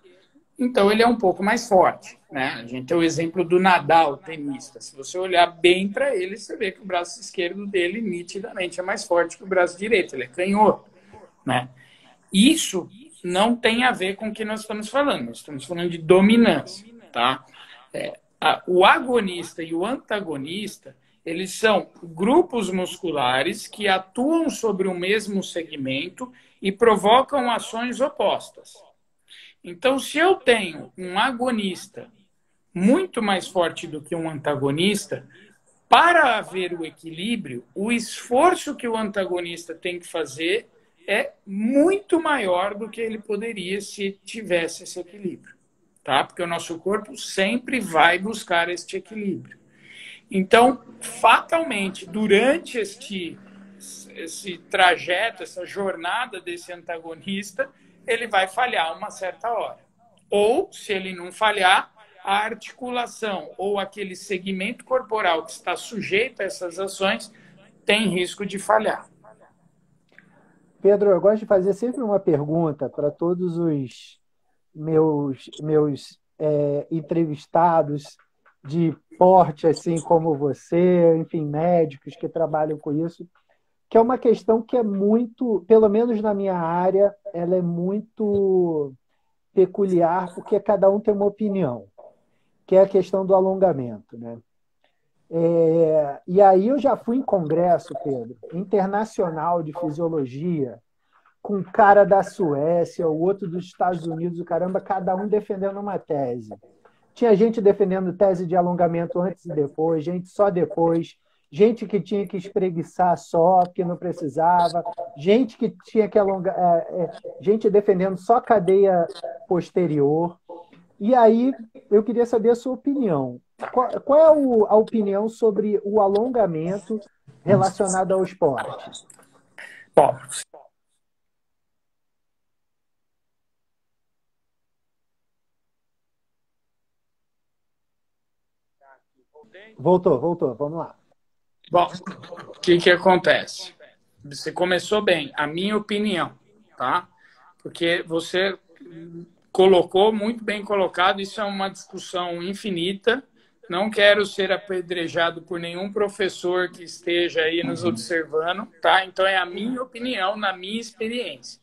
então ele é um pouco mais forte, né? A gente tem o exemplo do Nadal, tenista. Se você olhar bem para ele, você vê que o braço esquerdo dele nitidamente é mais forte que o braço direito, ele é canhoto, né? Isso não tem a ver com o que nós estamos falando. Nós estamos falando de dominância, tá? O agonista e o antagonista, eles são grupos musculares que atuam sobre o mesmo segmento e provocam ações opostas. Então, se eu tenho um agonista muito mais forte do que um antagonista, para haver o equilíbrio, o esforço que o antagonista tem que fazer é muito maior do que ele poderia se tivesse esse equilíbrio, tá? Porque o nosso corpo sempre vai buscar este equilíbrio. Então, fatalmente, durante esse trajeto, essa jornada desse antagonista, ele vai falhar uma certa hora. Ou, se ele não falhar, a articulação ou aquele segmento corporal que está sujeito a essas ações tem risco de falhar. Pedro, eu gosto de fazer sempre uma pergunta para todos os meus entrevistados de porte, assim como você, enfim, médicos que trabalham com isso, que é uma questão que é muito, pelo menos na minha área, ela é muito peculiar, porque cada um tem uma opinião, que é a questão do alongamento, né? E aí eu já fui em congresso, Pedro, internacional de fisiologia, com um cara da Suécia, o outro dos Estados Unidos, o caramba, cada um defendendo uma tese. Tinha gente defendendo tese de alongamento antes e depois, gente só depois, gente que tinha que espreguiçar só, que não precisava, gente que tinha que alongar, gente defendendo só cadeia posterior. E aí, eu queria saber a sua opinião. Qual é a opinião sobre o alongamento relacionado ao esporte? Bom, Voltou, vamos lá. bom, o que acontece? Você começou bem, a minha opinião, tá? Porque você colocou muito bem colocado, isso é uma discussão infinita. Não quero ser apedrejado por nenhum professor que esteja aí nos observando, tá? Então é a minha opinião, na minha experiência.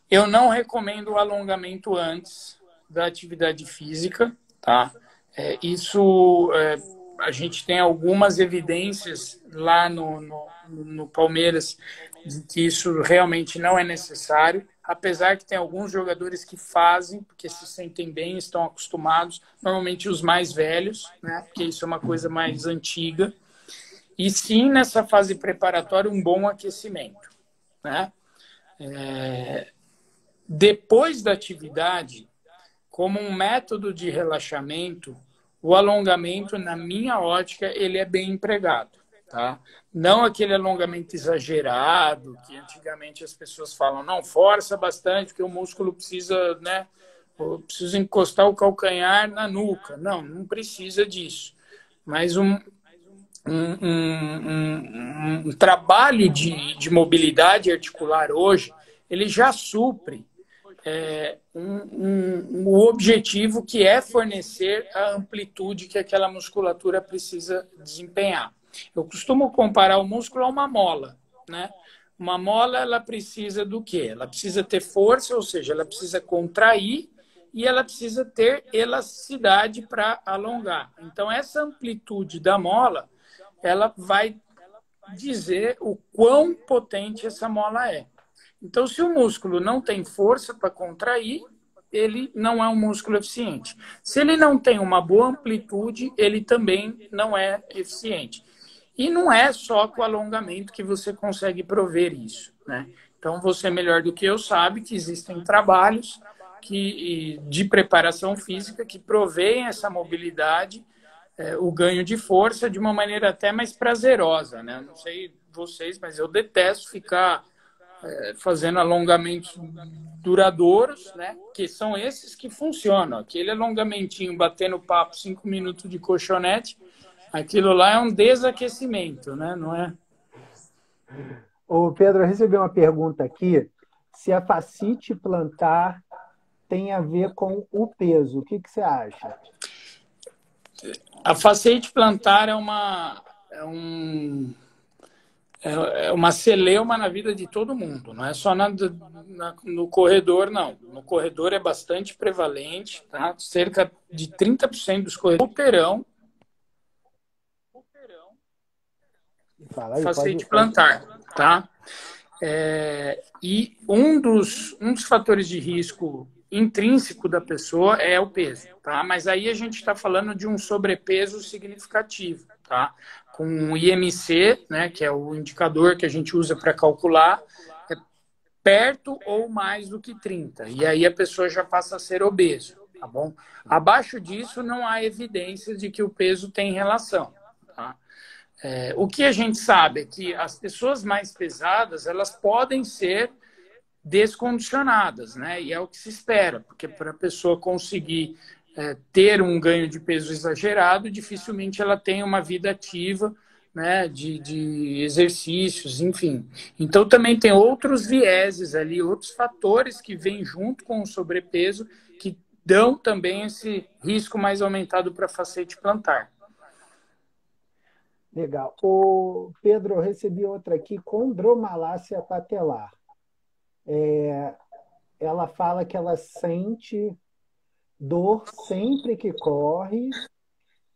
Eu não recomendo o alongamento antes da atividade física, tá? A gente tem algumas evidências lá no Palmeiras de que isso realmente não é necessário, apesar que tem alguns jogadores que fazem, porque se sentem bem, estão acostumados, normalmente os mais velhos, né? Porque isso é uma coisa mais antiga. E sim, nessa fase preparatória, um bom aquecimento, né? Depois da atividade, como um método de relaxamento, o alongamento, na minha ótica, ele é bem empregado, tá? Não aquele alongamento exagerado, que antigamente as pessoas falam, não, força bastante, porque o músculo precisa, né? Precisa encostar o calcanhar na nuca. Não, não precisa disso. Mas um trabalho de mobilidade articular hoje, ele já supre o objetivo que é fornecer a amplitude que aquela musculatura precisa desempenhar. Eu costumo comparar o músculo a uma mola, né? Uma mola, ela precisa do quê? Ela precisa ter força, ou seja, ela precisa contrair e ela precisa ter elasticidade para alongar. Então, essa amplitude da mola, ela vai dizer o quão potente essa mola é. Então, se o músculo não tem força para contrair, ele não é um músculo eficiente. Se ele não tem uma boa amplitude, ele também não é eficiente. E não é só com o alongamento que você consegue prover isso, né? Então, você melhor do que eu sabe que existem trabalhos de preparação física que provêem essa mobilidade, o ganho de força de uma maneira até mais prazerosa, né? Não sei vocês, mas eu detesto ficar fazendo alongamentos duradouros, né? Que são esses que funcionam. Aquele alongamentinho batendo papo, 5 minutos de colchonete, aquilo lá é um desaquecimento, né? Não é? Ô Pedro, eu recebi uma pergunta aqui, se a fascite plantar tem a ver com o peso. O que você acha? A fasciite plantar é uma celeuma na vida de todo mundo, não é só no corredor, não. No corredor é bastante prevalente, tá? Cerca de 30% dos corredores terão Fala aí, fasciite plantar, tá? E um dos fatores de risco intrínseco da pessoa é o peso, tá? Mas aí a gente está falando de um sobrepeso significativo, tá? Com o IMC, né, que é o indicador que a gente usa para calcular, é perto ou mais do que 30. E aí a pessoa já passa a ser obeso, tá bom? Abaixo disso não há evidências de que o peso tem relação, tá? O que a gente sabe é que as pessoas mais pesadas, elas podem ser descondicionadas, né? E é o que se espera, porque para a pessoa conseguir ter um ganho de peso exagerado, dificilmente ela tem uma vida ativa, né? De exercícios, enfim. Então também tem outros vieses ali, outros fatores que vêm junto com o sobrepeso que dão também esse risco mais aumentado para fasciite plantar. Legal. Ô, Pedro, eu recebi outra aqui, condromalácia patelar. Ela fala que ela sente dor sempre que corre,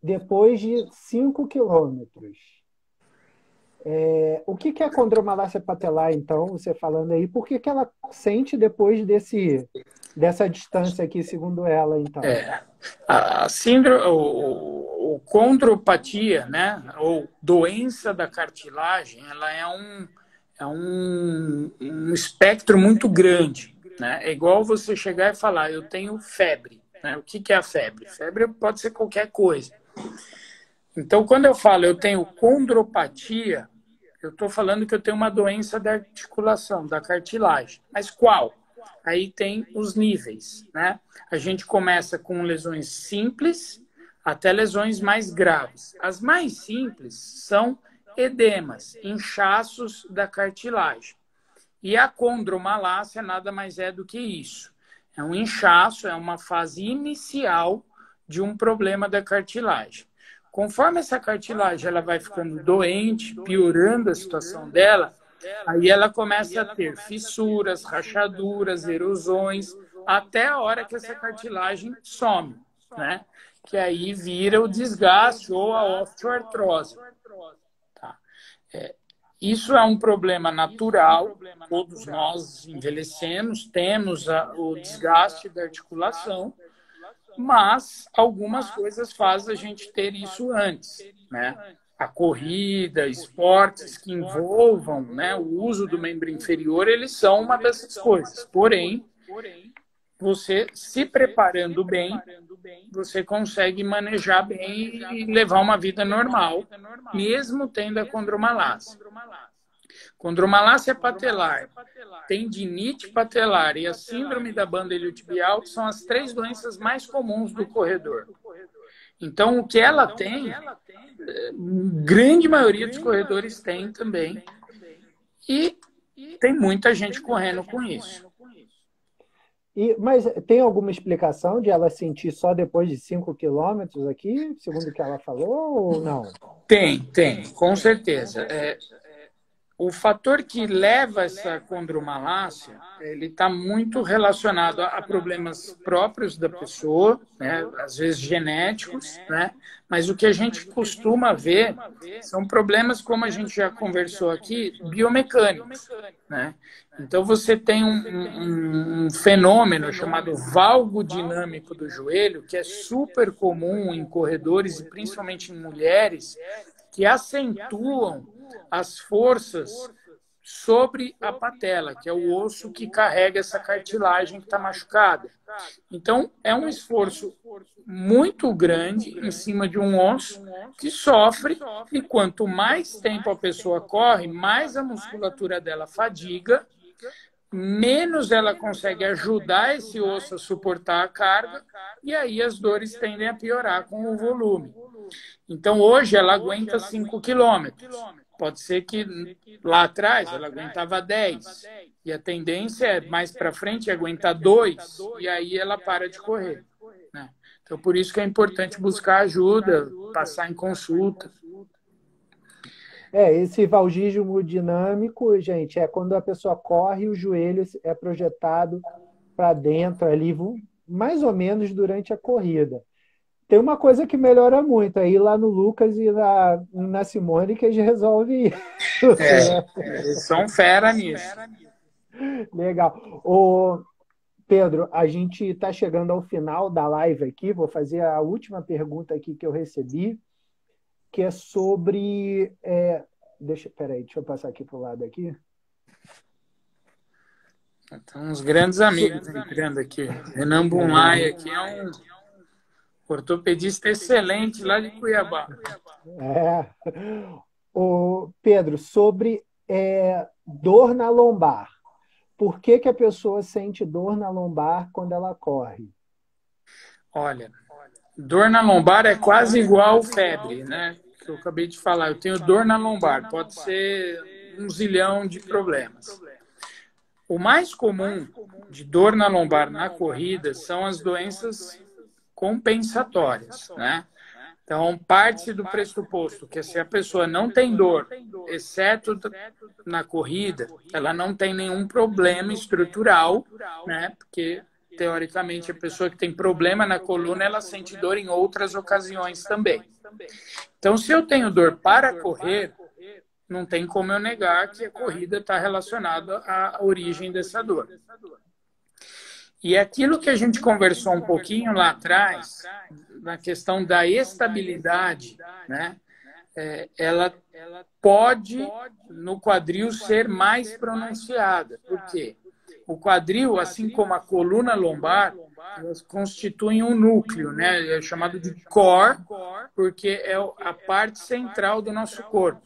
depois de 5 quilômetros. O que é a condromalácia patelar, então, você falando aí? Por que ela sente depois desse Dessa distância aqui, segundo ela, então. A síndrome, o condropatia, né, ou doença da cartilagem, ela é um espectro muito grande, né? É igual você chegar e falar, eu tenho febre, né? O que é a febre? Febre pode ser qualquer coisa. Então, quando eu falo eu tenho condropatia, eu estou falando que eu tenho uma doença da articulação, da cartilagem. Mas qual? Aí tem os níveis, né? A gente começa com lesões simples até lesões mais graves. As mais simples são edemas, inchaços da cartilagem. E a condromalácia nada mais é do que isso. É um inchaço, é uma fase inicial de um problema da cartilagem. Conforme essa cartilagem ela vai ficando doente, piorando a situação dela, aí ela começa a ter fissuras, rachaduras, erosões, até a hora que essa cartilagem some, né? Que aí vira o desgaste ou a osteoartrose. Tá? Isso é um problema natural, todos nós envelhecemos, temos o desgaste da articulação, mas algumas coisas fazem a gente ter isso antes, né? A corrida, esportes que envolvam, né, o uso do membro inferior, eles são uma dessas coisas. Porém, você se preparando bem, você consegue manejar bem e levar uma vida normal, mesmo tendo a condromalácia. Condromalácia patelar, tendinite patelar e a síndrome da banda iliotibial são as 3 doenças mais comuns do corredor. Então, o que ela tem, grande maioria dos corredores tem também. E tem muita gente correndo com isso. Mas tem alguma explicação de ela sentir só depois de 5 quilômetros aqui, segundo o que ela falou, ou não? Tem, com certeza. O fator que leva essa condromalácia, ele está muito relacionado a problemas próprios da pessoa, né? Às vezes genéticos, né? Mas o que a gente costuma ver são problemas, como a gente já conversou aqui, biomecânicos, né? Então você tem um fenômeno chamado valgo dinâmico do joelho, que é super comum em corredores e principalmente em mulheres, que acentuam as forças sobre a patela, que é o osso que carrega essa cartilagem que está machucada. Então, é um esforço muito grande em cima de um osso que sofre, e quanto mais tempo a pessoa corre, mais a musculatura dela fadiga, menos ela consegue ajudar esse osso a suportar a carga, e aí as dores tendem a piorar com o volume. Então, hoje ela aguenta 5 quilômetros. Pode ser que lá atrás ela aguentava 10. E a tendência é, mais para frente, aguentar 2. E aí ela para de correr, né? Então, por isso que é importante buscar ajuda, passar em consulta. Esse valgismo dinâmico, gente, é quando a pessoa corre e o joelho é projetado para dentro ali, mais ou menos durante a corrida. Tem uma coisa que melhora muito, é ir lá no Lucas e na Simone, que eles resolvem isso. Eles são fera nisso. Legal. Ô, Pedro, a gente está chegando ao final da live aqui, vou fazer a última pergunta aqui que eu recebi, que é sobre... deixa eu passar aqui para o lado aqui. Tem uns grandes amigos entrando aqui. Renan Bunlai aqui é um ortopedista excelente lá de Cuiabá. Ô, Pedro, sobre dor na lombar. Por que a pessoa sente dor na lombar quando ela corre? Olha, dor na lombar é quase igual febre, né? Que eu acabei de falar. Eu tenho dor na lombar. Pode ser 1 zilhão de problemas. O mais comum de dor na lombar na corrida são as doenças compensatórias, né? Então, parte do pressuposto que se a pessoa não tem dor, exceto na corrida, ela não tem nenhum problema estrutural, né? Porque, teoricamente, a pessoa que tem problema na coluna, ela sente dor em outras ocasiões também. Então, se eu tenho dor para correr, não tem como eu negar que a corrida está relacionada à origem dessa dor. E aquilo que a gente conversou um pouquinho lá atrás, na questão da estabilidade, né? Ela pode, no quadril, ser mais pronunciada. Por quê? O quadril, assim como a coluna lombar, elas constituem um núcleo, né? É chamado de core, porque é a parte central do nosso corpo.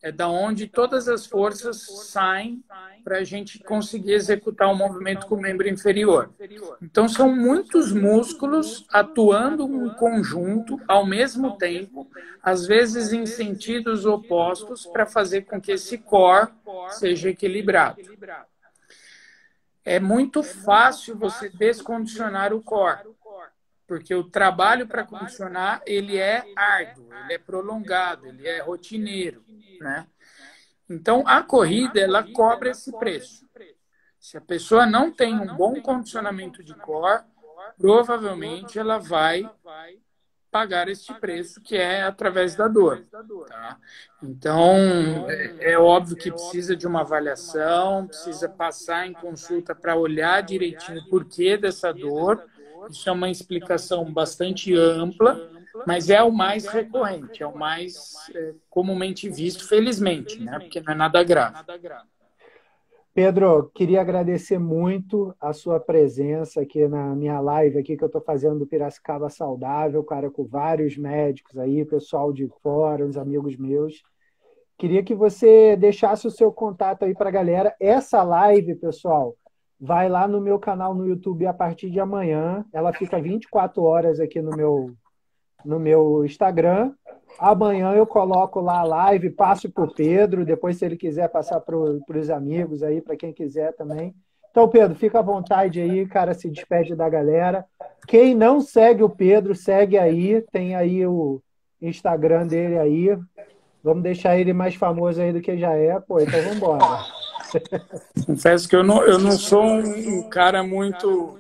É da onde todas as forças saem para a gente conseguir executar o movimento com o membro inferior. Então, são muitos músculos atuando em conjunto, ao mesmo tempo, às vezes em sentidos opostos, para fazer com que esse core seja equilibrado. É muito fácil você descondicionar o core, porque o trabalho para condicionar, ele é árduo, ele é prolongado, ele é rotineiro, né? Então, a corrida, ela cobra esse preço. Se a pessoa não tem um bom condicionamento de core, provavelmente ela vai pagar este preço, que é através da dor. Tá? Então, é óbvio que precisa de uma avaliação, precisa passar em consulta para olhar direitinho o porquê dessa dor. Isso é uma explicação bastante ampla, mas é o mais recorrente, é o mais comumente visto, felizmente, né? Porque não é nada grave. Pedro, queria agradecer muito a sua presença aqui na minha live aqui que eu estou fazendo do Piracicaba Saudável, cara, com vários médicos aí, pessoal de fora, uns amigos meus. Queria que você deixasse o seu contato aí para a galera. Essa live, pessoal, vai lá no meu canal no YouTube a partir de amanhã. Ela fica 24 horas aqui no meu Instagram. Amanhã eu coloco lá a live, passo para o Pedro, depois se ele quiser passar para os amigos aí, para quem quiser também. Então, Pedro, fica à vontade aí, cara, se despede da galera. Quem não segue o Pedro, segue aí, tem aí o Instagram dele aí. Vamos deixar ele mais famoso aí do que já é, pô, então vamos embora. Confesso que eu não sou um cara muito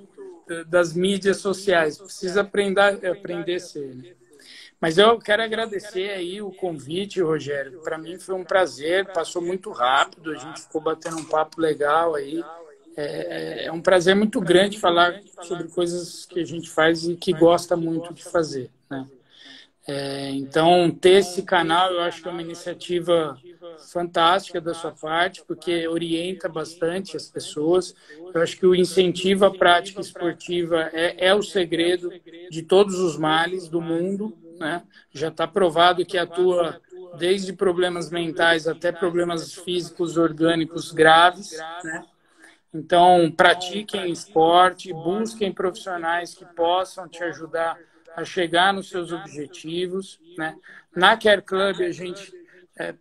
das mídias sociais, preciso aprender a ser, né? Mas eu quero agradecer aí o convite, Rogério. Para mim foi um prazer, passou muito rápido, a gente ficou batendo um papo legal aí. É um prazer muito grande falar sobre coisas que a gente faz e que gosta muito de fazer, né? Então, ter esse canal, eu acho que é uma iniciativa fantástica da sua parte, porque orienta bastante as pessoas. Eu acho que o incentivo à prática esportiva é o segredo de todos os males do mundo, né? Já está provado que atua desde problemas mentais até problemas físicos orgânicos graves, né? Então, pratiquem esporte, busquem profissionais que possam te ajudar a chegar nos seus objetivos, né? Na Care Club, a gente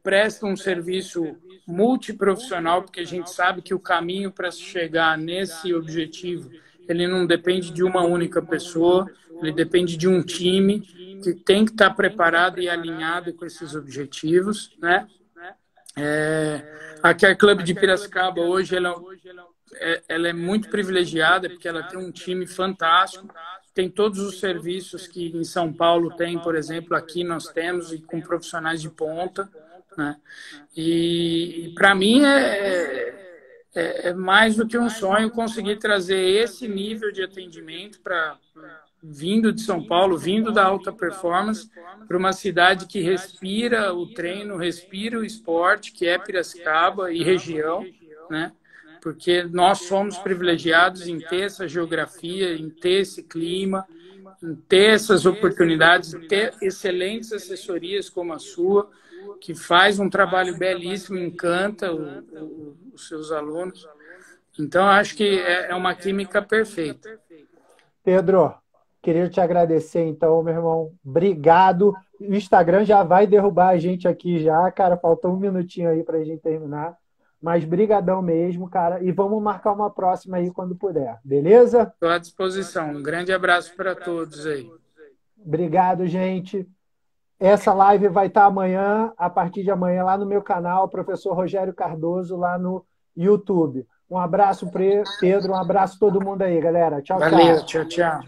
presta um serviço multiprofissional, porque a gente sabe que o caminho para se chegar nesse objetivo, ele não depende de uma única pessoa, ele depende de um time que tem que estar preparado e alinhado com esses objetivos, né? A Care Club de Piracicaba, hoje, ela é muito privilegiada, porque ela tem um time fantástico, tem todos os serviços que em São Paulo tem, por exemplo, aqui nós temos, e com profissionais de ponta, né? E para mim é mais do que um sonho conseguir trazer esse nível de atendimento vindo de São Paulo, vindo da alta performance, para uma cidade que respira o treino, respira o esporte, que é Piracicaba e região, né? Porque nós somos privilegiados em ter essa geografia, em ter esse clima, em ter essas oportunidades, em ter excelentes assessorias como a sua, que faz um trabalho belíssimo, encanta os seus alunos. Então, acho que é uma química perfeita. Pedro, queria te agradecer, então, meu irmão. Obrigado. O Instagram já vai derrubar a gente aqui já, cara. Faltou um minutinho aí para a gente terminar. Mas brigadão mesmo, cara. E vamos marcar uma próxima aí quando puder. Beleza? Estou à disposição. Um grande abraço para todos aí. Obrigado, gente. Essa live vai estar amanhã, a partir de amanhã, lá no meu canal, professor Rogério Cardoso, lá no YouTube. Um abraço, Pedro. Um abraço a todo mundo aí, galera. Tchau, tchau. Valeu, tchau, tchau.